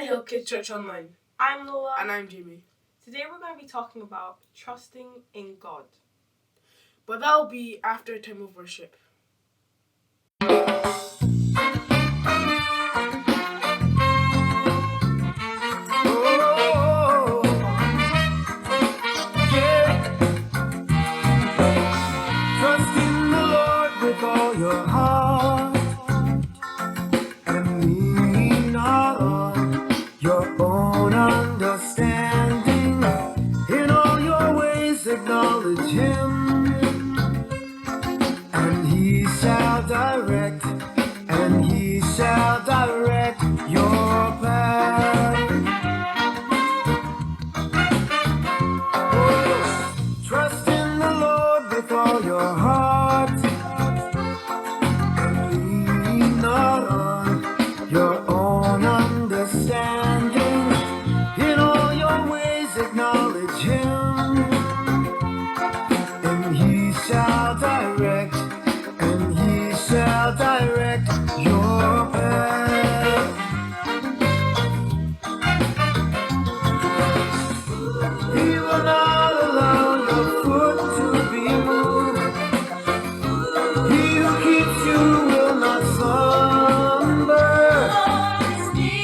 Hill Kid Church Online. I'm Lola. And I'm Jimmy. Today we're going to be talking about trusting in God. But that'll be after a time of worship. Trust in the Lord with all your heart, and lean not on your own understanding. In all your ways acknowledge Him, and He shall direct your path. Oh, trust in the Lord with all your heart, and lean not on your own understanding. In all your ways acknowledge Him, and He shall direct your path. He will not allow your foot to be moved. He who keeps you will not slumber.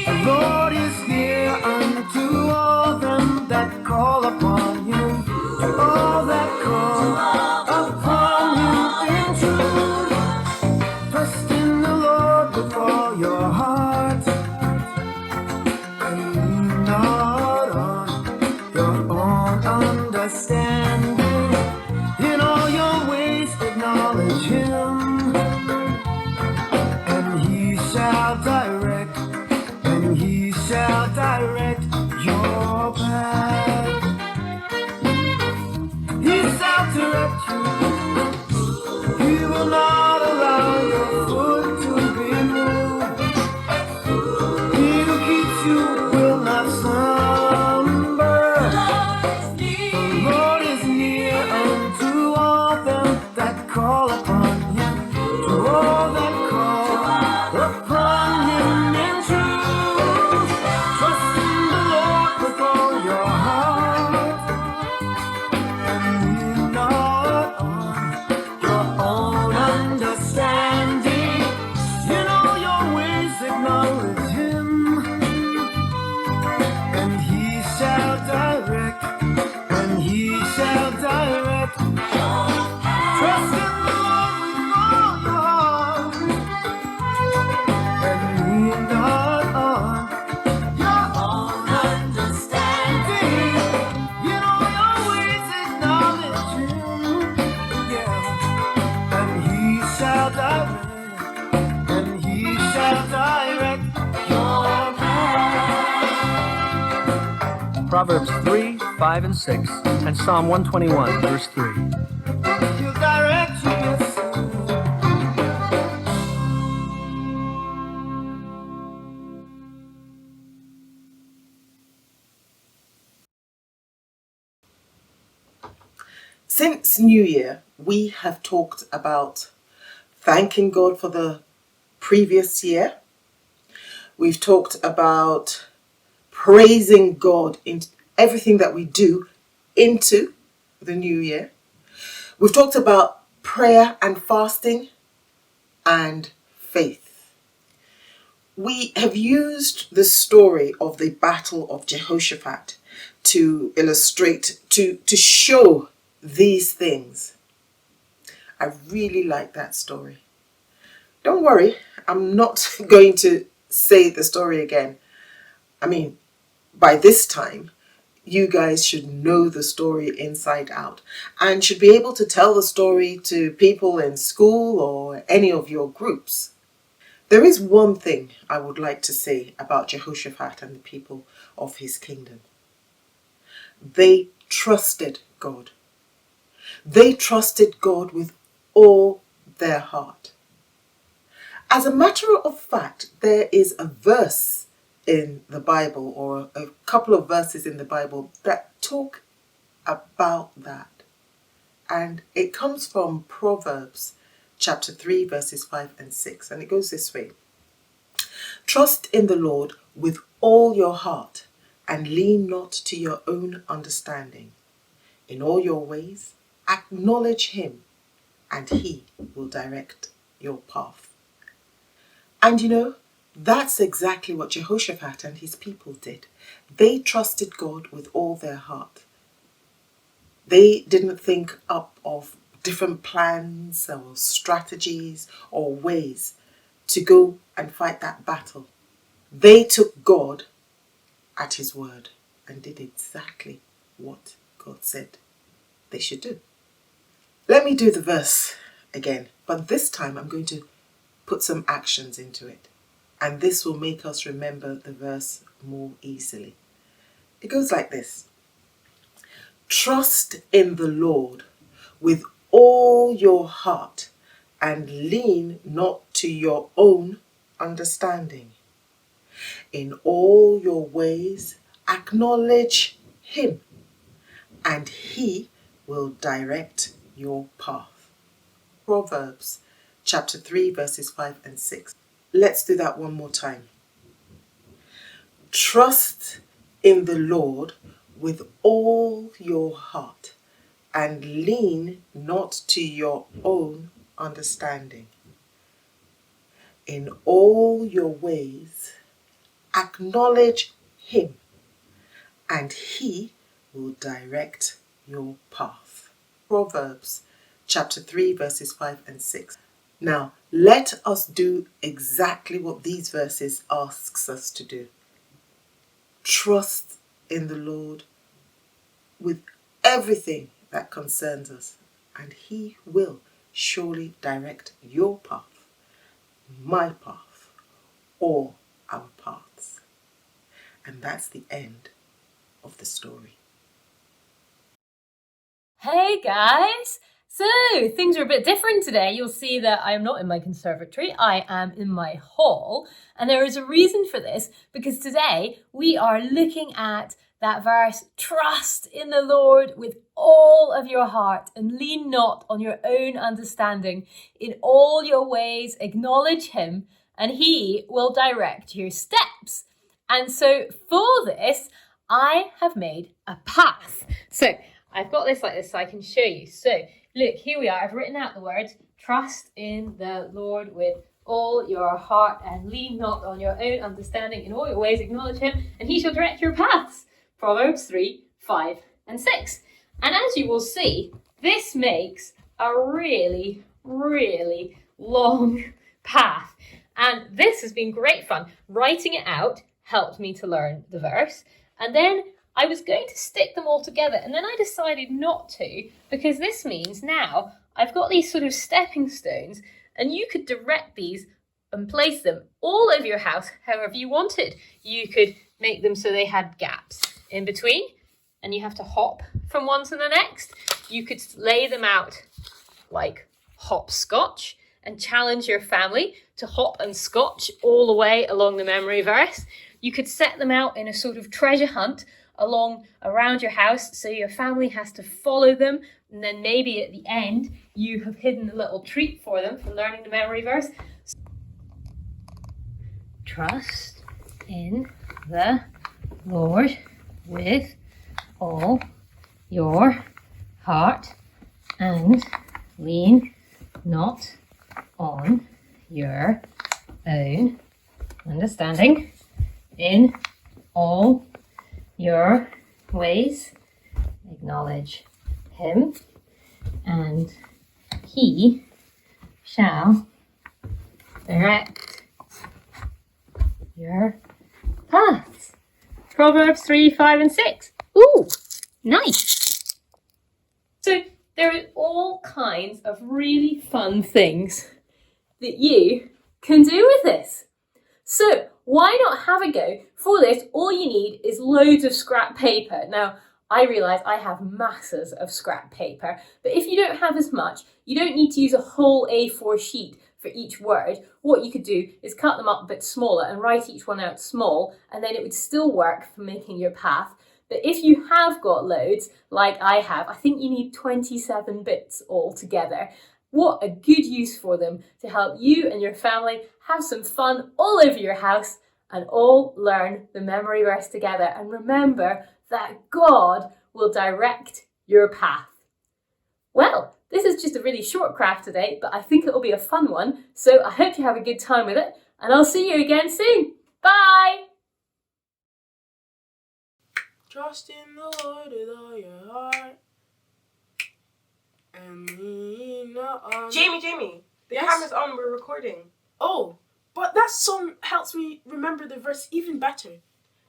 The Lord is near unto all them that call upon Him, to all that call upon Him in truth. Trust in the Lord with all your heart, and lean not on your own understanding. In all your ways acknowledge Him, and He shall direct your path. He shall direct you. He will not allow your foot to be moved. He who keeps you will not slumber. The Lord is near unto all them that call upon Him, to all that call upon Him in truth. Trust in the Lord with all your heart, and lean not on your own understanding. In all your ways acknowledge Him, and He shall direct Trust in the Lord with all your heart, and lean not on your own understanding. In all your ways acknowledge Him, yeah, and He shall direct your path. Proverbs 3, 5, and 6, and Psalm 121, verse 3. He'll direct you, yes, sir. Since New Year, we have talked about thanking God for the previous year. We've talked about praising God in everything that we do into the new year. We've talked about prayer and fasting and faith. We have used the story of the Battle of Jehoshaphat to illustrate, to show these things. I really like that story. Don't worry, I'm not going to say the story again. I mean, by this time, you guys should know the story inside out and should be able to tell the story to people in school or any of your groups. There is one thing I would like to say about Jehoshaphat and the people of his kingdom. They trusted God. They trusted God with all their heart. As a matter of fact, there is a verse in the Bible, or a couple of verses in the Bible, that talk about that. And it comes from Proverbs chapter 3, verses 5 and 6. And it goes this way. Trust in the Lord with all your heart, and lean not to your own understanding. In all your ways, acknowledge him, and he will direct your path. And you know, that's exactly what Jehoshaphat and his people did. They trusted God with all their heart. They didn't think up of different plans or strategies or ways to go and fight that battle. They took God at his word and did exactly what God said they should do. Let me do the verse again, but this time I'm going to put some actions into it, and this will make us remember the verse more easily. It goes like this: trust in the Lord with all your heart and lean not to your own understanding. In all your ways acknowledge him, and he will direct your path. Proverbs chapter 3 verses 5 and 6. Let's do that one more time. Trust in the Lord with all your heart and lean not to your own understanding. In all your ways acknowledge him, and he will direct your path. Proverbs chapter 3 verses 5 and 6. Now, let us do exactly what these verses asks us to do. Trust in the Lord with everything that concerns us, and he will surely direct your path, my path, or our paths. And that's the end of the story. Hey guys! So, things are a bit different today. You'll see that I am not in my conservatory, I am in my hall. And there is a reason for this, because today we are looking at that verse, trust in the Lord with all of your heart and lean not on your own understanding. In all your ways acknowledge him, and he will direct your steps. And so for this, I have made a path. So I've got this like this so I can show you. So look, here we are. I've written out the words, trust in the Lord with all your heart and lean not on your own understanding. In all your ways acknowledge him, and he shall direct your paths. Proverbs 3, 5 and 6. And as you will see, this makes a really, really long path. And this has been great fun. Writing it out helped me to learn the verse. And then I was going to stick them all together, and then I decided not to, because this means now I've got these sort of stepping stones, and you could direct these and place them all over your house however you wanted. You could make them so they had gaps in between, and you have to hop from one to the next. You could lay them out like hopscotch and challenge your family to hop and scotch all the way along the memory verse. You could set them out in a sort of treasure hunt around your house, so your family has to follow them, and then maybe at the end you have hidden a little treat for them for learning the memory verse. Trust in the Lord with all your heart and lean not on your own understanding. In all your ways acknowledge him, and he shall direct your paths. Proverbs 3, 5 and 6. Ooh, nice. So there are all kinds of really fun things that you can do with this. So why not have a go? For this, all you need is loads of scrap paper. Now, I realise I have masses of scrap paper, but if you don't have as much, you don't need to use a whole A4 sheet for each word. What you could do is cut them up a bit smaller and write each one out small, and then it would still work for making your path. But if you have got loads, like I have, I think you need 27 bits altogether. What a good use for them to help you and your family have some fun all over your house and all learn the memory verse together. And remember that God will direct your path. Well, this is just a really short craft today, but I think it'll be a fun one. So I hope you have a good time with it, and I'll see you again soon. Bye! Trust in the Lord with all your heart. And lean not on... Jamie, the Yes? camera's on, we're recording. Oh, but that song helps me remember the verse even better.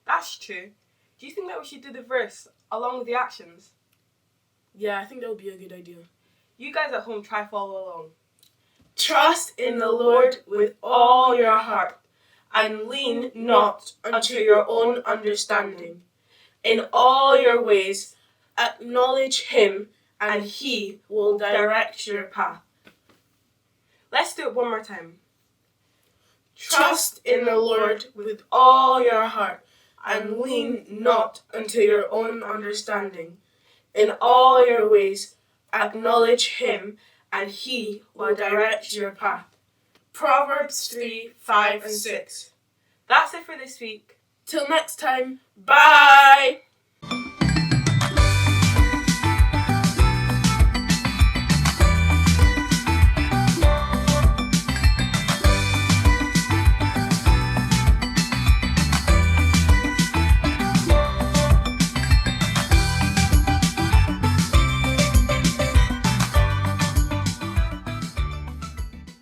That's true. Do you think that we should do the verse along with the actions? Yeah, I think that would be a good idea. You guys at home try follow along. Trust in the Lord with all your heart, and lean not unto your own understanding. In all your ways, acknowledge Him, and He will direct your path. Let's do it one more time. Trust in the Lord with all your heart, and lean not unto your own understanding. In all your ways, acknowledge Him, and He will direct your path. Proverbs 3, 5, and 6. That's it for this week. Till next time, bye!